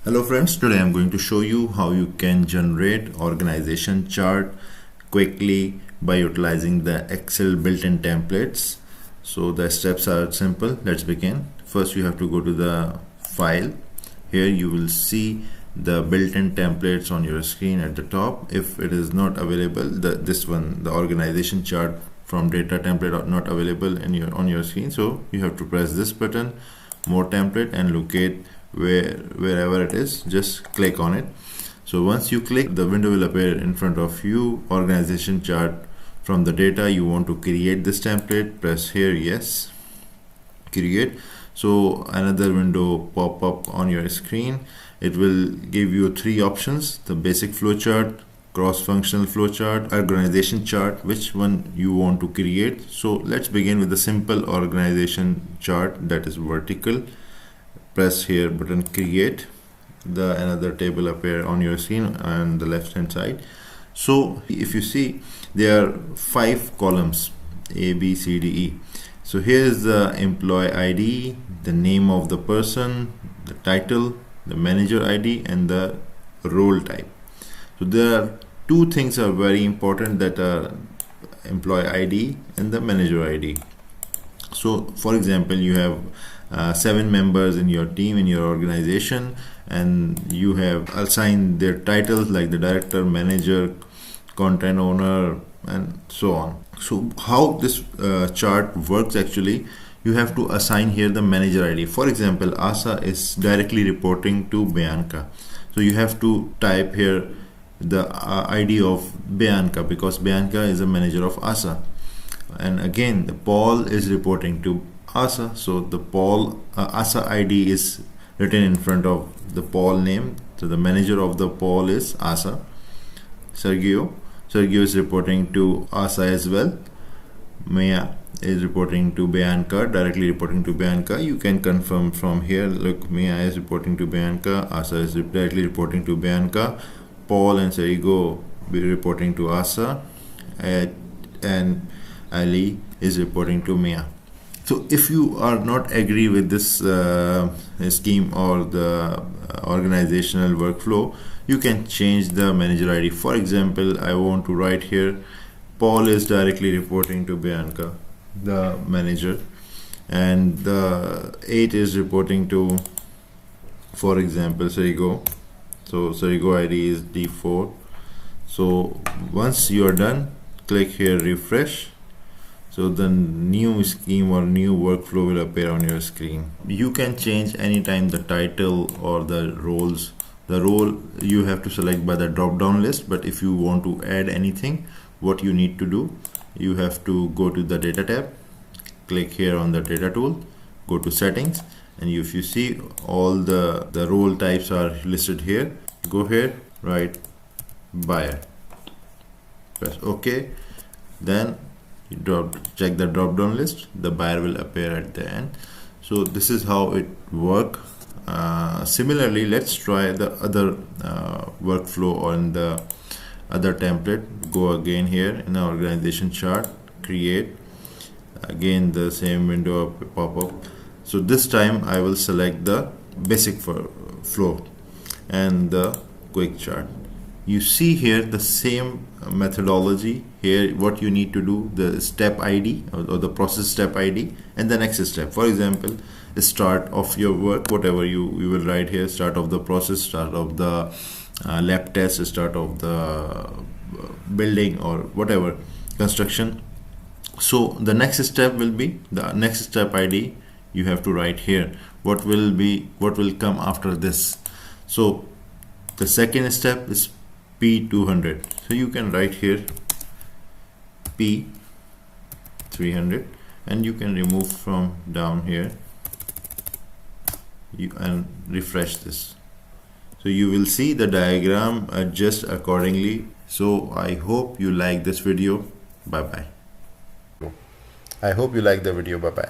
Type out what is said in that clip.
Hello friends, today I'm going to show you how you can generate organization chart quickly by utilizing the Excel built-in templates. So the steps are simple. Let's begin. First you have to go to the file. Here you will see the built-in templates on your screen at the top. If it is not available, the organization chart from data template are not available on your screen, so you have to press this button, more template, and locate wherever it is. Just click on it. So once you click, the window will appear in front of you, organization chart from the data. You want to create this template, press here, yes, create. So another window pop up on your screen. It will give you three options: the basic flowchart, cross-functional flowchart, organization chart, which one you want to create. So let's begin with the simple organization chart that is vertical. Press here button, create. Another table appear on your screen on the left hand side. So if you see, there are 5 columns, A, B, C, D, E. So here is the employee ID, the name of the person, the title, the manager ID, and the role type. So there are two things are very important, that are employee ID and the manager ID. So for example, you have 7 members in your team, in your organization, and you have assigned their titles like the director, manager, content owner, and so on. So how this chart works, actually, you have to assign here the manager ID. For example, Asa is directly reporting to Bianca, so you have to type here the ID of Bianca, because Bianca is a manager of Asa. And again, the Paul is reporting to Asa, so the Paul Asa ID is written in front of the Paul name. So the manager of the Paul is Asa. Sergio is reporting to Asa as well. Maya is reporting to Bianca, directly reporting to Bianca. You can confirm from here. Look, Maya is reporting to Bianca, Asa is directly reporting to Bianca, Paul and Sergio be reporting to Asa, and Ali is reporting to Mia. So if you are not agree with this scheme or the organizational workflow, you can change the manager ID. For example, I want to write here, Paul is directly reporting to Bianca, the manager, and the 8 is reporting to, for example, Sergio. So Sergio ID is D4. So once you are done, click here, refresh. So the new scheme or new workflow will appear on your screen. You can change anytime the title or the roles. The role you have to select by the drop down list, but if you want to add anything, what you need to do, you have to go to the data tab, click here on the data tool, go to settings, and if you see, all the role types are listed here. Go here, write buyer, press OK, then you check the drop down list, the buyer will appear at the end. So this is how it work. Similarly, let's try the other workflow on the other template. Go again here in the organization chart, create. Again the same window pop up. So this time I will select the basic flow and the quick chart. You see here the same methodology. Here what you need to do, the step ID or the process step ID, and the next step. For example, the start of your work, whatever you will write here, start of the process, start of the lab test, start of the building or whatever construction. So the next step will be the next step ID. You have to write here what will come after this. So the second step is P200. So you can write here P300, and you can remove from down here and refresh this. So you will see the diagram adjust accordingly. So I hope you like this video. Bye bye. I hope you like the video. Bye bye.